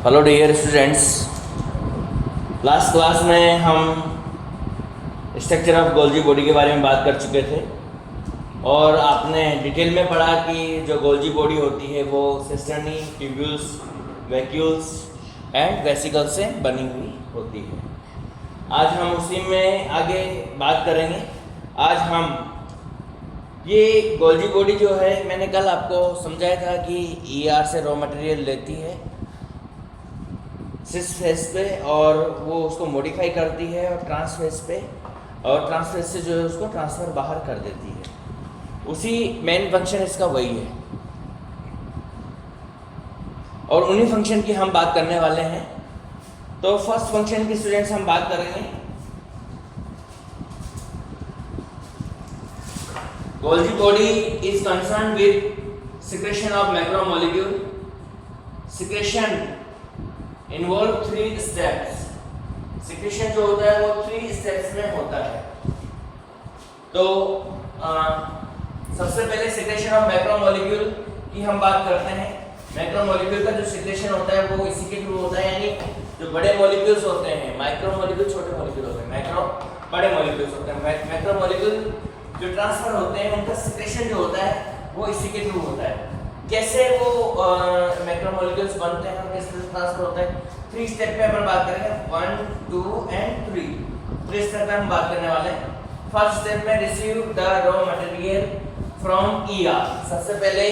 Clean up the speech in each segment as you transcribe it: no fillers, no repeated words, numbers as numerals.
Hello dear students, last class में हम structure of Golgi body के बारे में बात कर चुके थे और आपने डिटेल में पढ़ा कि जो गोल्जी बॉडी होती है वो cisternae, tubules, vacuoles and vesicles से बनी हुई होती है। आज हम उसी में आगे बात करेंगे। आज हम ये गोल्जी बॉडी जो है, मैंने कल आपको समझाया था कि ईआर से रॉ मटेरियल लेती है सिस फेस पे और वो उसको मॉडिफाई करती है और ट्रांसफेस पे, और ट्रांसफेस से जो है उसको ट्रांसफ़र बाहर कर देती है। उसी मेन फंक्शन इसका वही है और उन्हीं फंक्शन की हम बात करने वाले हैं। तो फर्स्ट फंक्शन की स्टूडेंट्स हम बात करेंगे। Golgi body is concern with secretion of macromolecule. Secretion involve 3 steps. Secretion जो होता है वो 3 स्टेप्स में होता है। तो सबसे पहले सिक्रेशन ऑफ मैक्रोमोलिक्यूल की हम बात करते हैं। मैक्रोमोलिक्यूल का जो सिक्रेशन होता है वो इसी के थ्रू होता है, यानी जो बड़े मॉलिक्यूल्स होते हैं, माइक्रोमोलिक्यूल छोटे मॉलिक्यूल होते हैं, मैक्रो बड़े मॉलिक्यूल्स होते हैं। मैक्रोमोलिक्यूल जो ट्रांसफर होते हैं उनका सिक्रेशन जो होता है वो इसी के थ्रू होता है। कैसे वो मैक्रोमोलिक्यूल्स बनते हैं और किस तरह ट्रांसफर होता है, 3 स्टेप पे अपन बात करेंगे। 1, 2 एंड 3 3 स्टेप पे हम बात करने वाले हैं। फर्स्ट स्टेप में receive the raw material from ER. सबसे पहले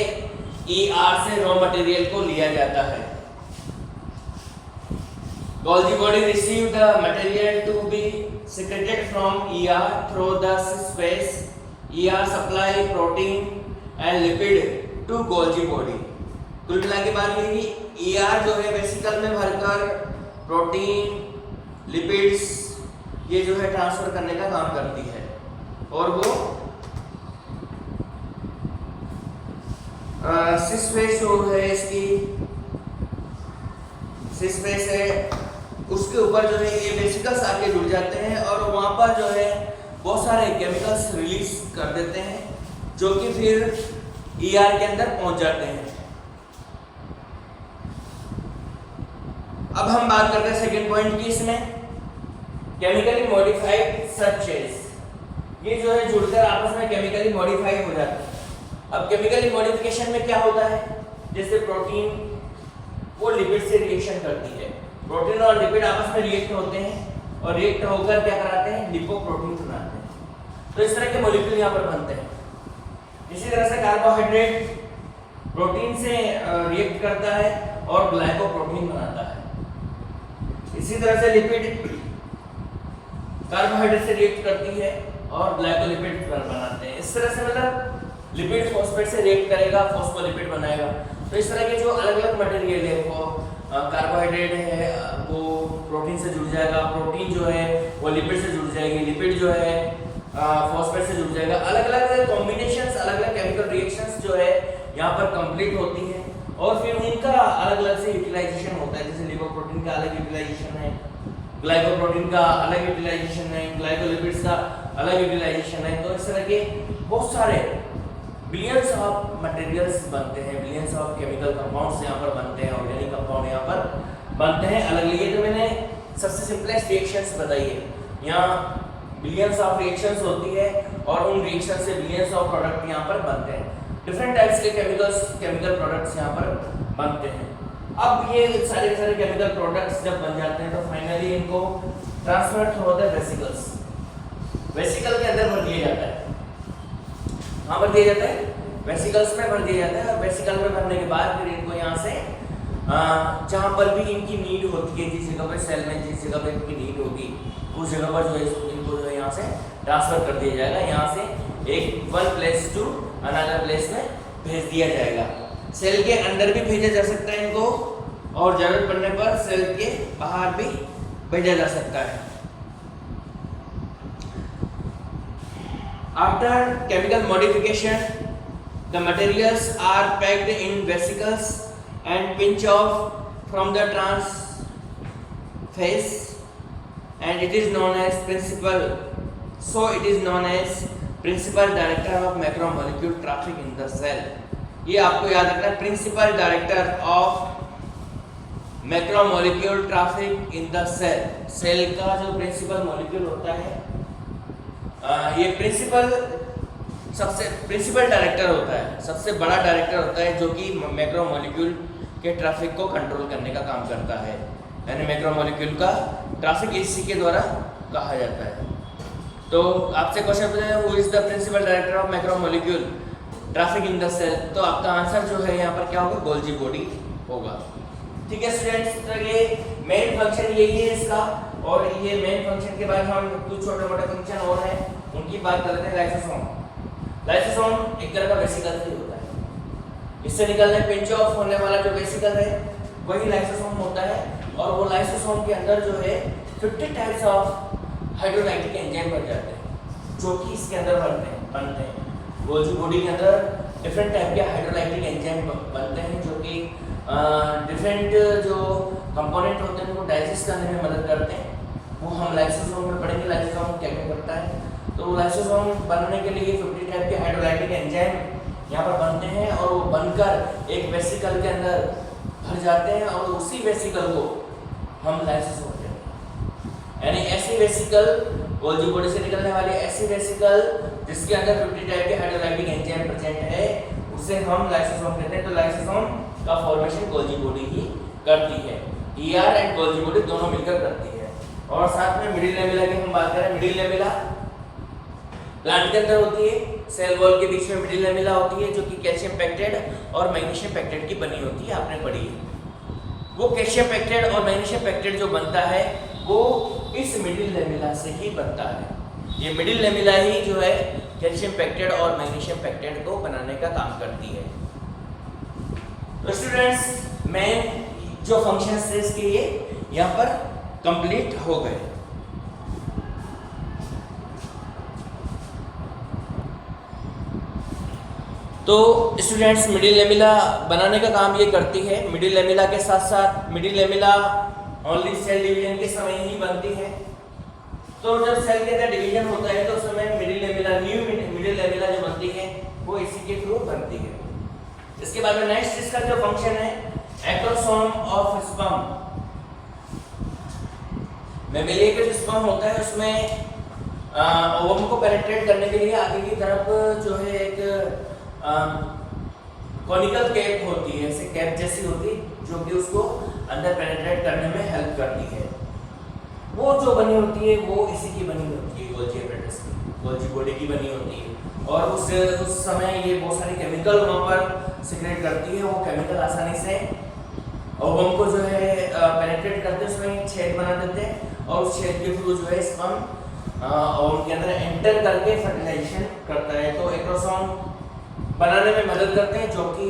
ईआर से रॉ मटेरियल को लिया जाता है। Golgi body receive the material to be secreted from ER through the space. ER supply protein and lipid to Golgi body. कुल मिला के बात ये कि ER जो है वेसिकल में भरकर प्रोटीन, लिपिड्स ये जो है ट्रांसफर करने का काम करती है और वो सिस फेस जो है इसकी सिस फेस है, उसके ऊपर जो है ये वेसिकल्स आके जुड़ जाते हैं और वहाँ पर जो है बहुत सारे केमिकल्स रिलीज कर देते हैं जो कि फिर ईआर के अंदर पहुँच जाते हैं। अब हम बात करते हैं सेकंड पॉइंट की। इसमें केमिकली मॉडिफाइड सब्सटेंस ये जो है जुड़कर आपस में केमिकली मॉडिफाई हो जाते हैं। अब केमिकली मॉडिफिकेशन में क्या होता है, जैसे प्रोटीन वो लिपिड से रिएक्शन करती है, प्रोटीन और लिपिड आपस में रिएक्ट होते हैं और रिएक्ट होकर क्या कराते हैं, लिपोप्रोटीन बनाते हैं। तो इस तरह के मॉलिक्यूल यहाँ पर बनते हैं। इसी तरह से कार्बोहाइड्रेट प्रोटीन से रिएक्ट करता है और ग्लाइकोप्रोटीन बनाता है। इसी तरह से लिपिड कार्बोहाइड्रेट से रिएक्ट करती है और ग्लाइकोलिपिड बनाते हैं। इस तरह से मतलब लिपिड फॉस्फेट से रिएक्ट करेगा, फॉस्फोलिपिड बनाएगा। तो इस तरह के जो अलग अलग मटेरियल है, वो कार्बोहाइड्रेट है वो प्रोटीन से जुड़ जाएगा, प्रोटीन जो है वो लिपिड से जुड़ जाएगी, लिपिड जो है फॉस्फेट से जुड़ जाएगा। अलग अलग कॉम्बिनेशंस, अलग अलग केमिकल रिएक्शंस जो है यहाँ पर कंप्लीट होती है और फिर उनका अलग अलग से यूटिलाइजेशन होता है। जैसे लिपोप्रोटीन का अलग यूटिलाइजेशन है, ग्लाइकोप्रोटीन का अलग यूटिलाइजेशन है, ग्लाइकोलिपिड्स का अलग यूटिलाइजेशन है। तो इस तरह के बहुत सारे बिलियंस ऑफ मटेरियल्स बनते हैं, बिलियंस ऑफ केमिकल कंपाउंड्स यहाँ पर बनते हैं, ऑर्गेनिक कंपाउंड यहाँ पर बनते हैं अलग अलग। तो मैंने सबसे सिंपलेस्ट रिएक्शंस बताई है। यहाँ बिलियंस ऑफ रिएक्शंस होती है और उन रिएक्शन से बिलियंस ऑफ प्रोडक्ट यहाँ पर बनते हैं। डिफरेंट टाइप्स के केमिकल प्रोडक्ट्स यहाँ पर बनते हैं। अब ये सारे के सारे केमिकल प्रोडक्ट्स जब बन जाते हैं तो फाइनली इनको ट्रांसफर होता है वेसिकल्स। वेसिकल के अंदर भर दिया जाता है, कहाँ भर दिया जाता है, वेसिकल्स में भर दिया जाता है। और वेसिकल में भरने के बाद फिर इनको यहाँ से जहाँ पर भी इनकी नीड होती है, जिस जगह पर सेल में जिस जगह पर इनकी नीड होगी उस जगह पर जो है इनको जो है यहाँ से ट्रांसफर कर दिया जाएगा। यहाँ से एक one place to another place में भेज दिया जाएगा। सेल के अंदर भी भेजा जा सकता है इनको और जरूरत पड़ने पर सेल के बाहर भी भेजा जा सकता है। After chemical modification, the materials are packed in vesicles and pinch off from the transphase, and it is known as principal. So it is known as principal director of macromolecule traffic in the cell. ये आपको याद रखना है, principal director of macromolecule traffic in the cell. Cell का जो principal molecule होता है, ये प्रिंसिपल डायरेक्टर होता है, सबसे बड़ा डायरेक्टर होता है जो कि मैक्रोमोलिक्यूल के ट्रैफिक को कंट्रोल करने का काम करता है। यानी मैक्रोमोलिक्यूल का ट्रैफिक इसी के द्वारा कहा जाता है। तो आपसे क्वेश्चन पूछा है who is the principal director of macromolecule traffic in the cell, तो आपका आंसर जो है यहाँ पर क्या होगा, गोल्जी बॉडी होगा। ठीक है स्टूडेंट्स, तो ये मेन फंक्शन यही है इसका। और ये मेन फंक्शन के बाद हम कुछ छोटे मोटे फंक्शन और हैं उनकी बात करते हैं। लाइसोसोम। लाइसोसोम एक तरह का वेसिकल ही होता है, इससे निकलने पिंच ऑफ होने वाला जो वेसिकल है वही लाइसोसोम होता है। और वो लाइसोसोम के अंदर जो है 50 टाइप्स ऑफ हाइड्रोलाइटिक एंजाइम बन जाते हैं जो कि इसके अंदर बनते हैं। गोल्जी बॉडी के अंदर डिफरेंट टाइप के हाइड्रोलाइटिक एंजाइम बनते हैं जो कि डिफरेंट जो कंपोनेंट होते हैं उनको डाइजेस्ट करने में मदद करते हैं। वो हम लाइसोसोम में पढ़ेंगे लाइसोसोम क्या क्या करता है। तो लाइसोसोम बनने के लिए 50 टाइप के हाइड्रोलाइटिक एंजाइम यहाँ पर बनते हैं और वो बनकर एक वेसिकल के अंदर भर जाते हैं और उसी वेसिकल को हम लाइसोसोम कहते हैं। यानी ऐसी वेसिकल, गोल्जी बॉडी से निकलने वाली ऐसी वेसिकल जिसके अंदर 50 टाइप के हाइड्रोलाइटिक एंजाइम प्रेजेंट है उसे हम लाइसोसोम कहते हैं। तो लाइसोसोम का फॉर्मेशन गोल्जी बॉडी ही करती है। ईआर एंड गोल्जी बॉडी दोनों मिलकर करती है। और साथ में मिडिल लेमिला की हम बात करें, मिडिल लेमिला प्लांट के अंदर होती है। सेल वॉल के बीच में मिडिल लेमिला होती है जो कि कैल्शियम पैक्टेट और मैग्नीशियम पैक्टेट की बनी होती है, आपने पढ़ी है। वो कैल्शियम पैक्टेट और मैग्नीशियम पैक्टेट जो बनता है वो इस मिडिल लेमिला से ही बनता है। ये मिडिल लेमिला ही जो है कैल्शियम पैक्टेट और मैग्नीशियम पैक्टेट को बनाने का काम करती है। तो स्टूडेंट्स, मेन जो फंक्शंस थे इसके ये यहाँ पर कंप्लीट हो गए। तो स्टूडेंट्स, मिडिल लेमिला बनाने का काम ये करती है। मिडिल लेमिला के साथ साथ middle lamella only cell division के समय ही बनती है। तो जब सेल के अंदर डिवीजन होता है तो उस समय middle lamella, new middle lamella जो बनती है वो इसी के थ्रू बनती है। इसके बाद में नेक्स्ट इसका जो फंक्शन है, एक्रोसोम ऑफ स्पर्म। मैमेलिया का जो स्पर्म होता है उसमें ओवम को पेनिट्रेट करने के लिए आगे की तरफ जो है एक कॉनिकल कैप होती है, ऐसे कैप जैसी होती है जो कि उसको अंदर पेनिट्रेट करने में हेल्प करती है। वो जो बनी होती है वो इसी की बनी होती है, गोल्जी एपेरेटस की, गोल्जी बॉडी की बनी होती है। और उस समय ये बहुत सारे केमिकल वहाँ पर सिक्रेट करती है। वो केमिकल आसानी से ओवम को जो है पेनिट्रेट करते हैं, उसमें छेद बना देते हैं और उस छेद के थ्रू जो है स्पर्म ओवम के अंदर एंटर करके फर्टिलाइजेशन करता है। तो एक्रोसोम बनाने में मदद करते हैं जो कि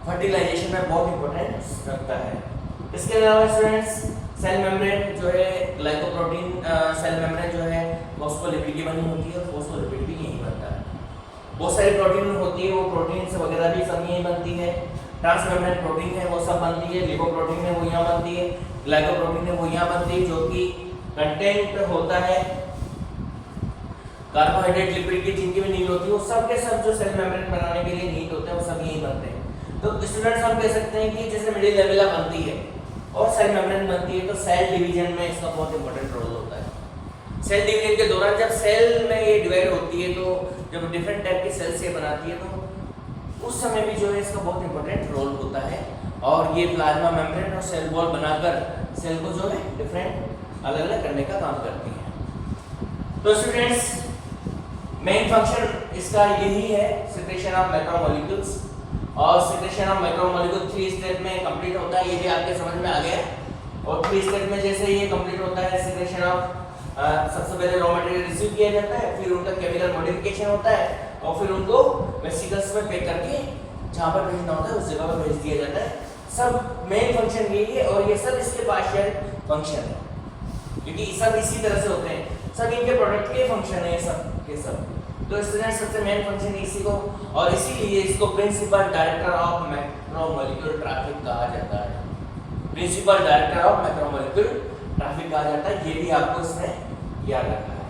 फर्टिलाइजेशन में बहुत इंपॉर्टेंस रखता है। इसके अलावा स्टूडेंट्स, सेल मेम्ब्रेन जो है ग्लाइकोप्रोटीन, सेल मेम्ब्रेन जो है फॉस्फोलिपिड की बनी होती है और फॉस्फोलिपिड भी यहीं बनता है। बहुत सारी प्रोटीन होती है, वो प्रोटीन्स वगैरह भी सब यहीं बनती है। ट्रांसमेम्ब्रेन प्रोटीन है वो सब बनती है, लिपोप्रोटीन है वो यहाँ बनती है, ग्लाइकोप्रोटीन है वो यहाँ बनती है जो कि कंटेंट होता है कार्बोहाइड्रेट, लिपिड की जिनकी भी नीड होती है, वो सब के सब जो सेल मेम्ब्रेन बनाने के लिए नीड होते हैं वो सब यहीं बनते हैं। तो स्टूडेंट्स, हम कह सकते हैं कि जैसे मिडिल लेमिला बनती है और सेल मेम्ब्रेन बनती है तो सेल डिवीजन में इसका बहुत इंपॉर्टेंट रोल होता है। सेल डिवीजन के दौरान जब सेल में ये डिवाइड होती है तो जब डिफरेंट टाइप के सेल से बनाती है तो उस समय भी जो है इसका बहुत इंपॉर्टेंट रोल होता है। और ये प्लाज्मा मेम्ब्रेन और सेल वॉल बनाकर सेल को जो है डिफरेंट अलग अलग करने का काम करती है। तो स्टूडेंट्स, मेन फंक्शन इसका यही है, सिक्रेशन ऑफ मैक्रोमोलिक्यूल्स। और सिक्रेशन ऑफ मैक्रोमोलिक्यूल 3 स्टेप में कंप्लीट होता है, ये भी आपके समझ में आ गया। और 3 स्टेप में जैसे ये कंप्लीट होता है सिक्रेशन ऑफ, सबसे पहले रॉ मटेरियल रिसीव किया जाता है, फिर उनका केमिकल मॉडिफिकेशन होता है और फिर उनको वेसिकल्स में पैक करके जहाँ पर भेजना होता है उस जगह पर भेज दिया जाता है। सब मेन फंक्शन यही है और ये सब इसके पार्शियल फंक्शन है क्योंकि सब इसी तरह से होते हैं, सब इनके प्रोडक्ट के फंक्शन है सब के सब। तो स्टूडेंट, सबसे मेन फंक्शन इसी को, और इसीलिए इसको principal director of macromolecule traffic कहा जाता है। Principal director of macromolecule traffic कहा जाता है, ये भी आपको इसमें याद रखना है।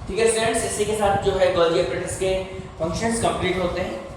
ठीक है स्टूडेंट्स, इसी के साथ जो है गोल्जी एपेरेटस के फंक्शंस कंप्लीट होते हैं।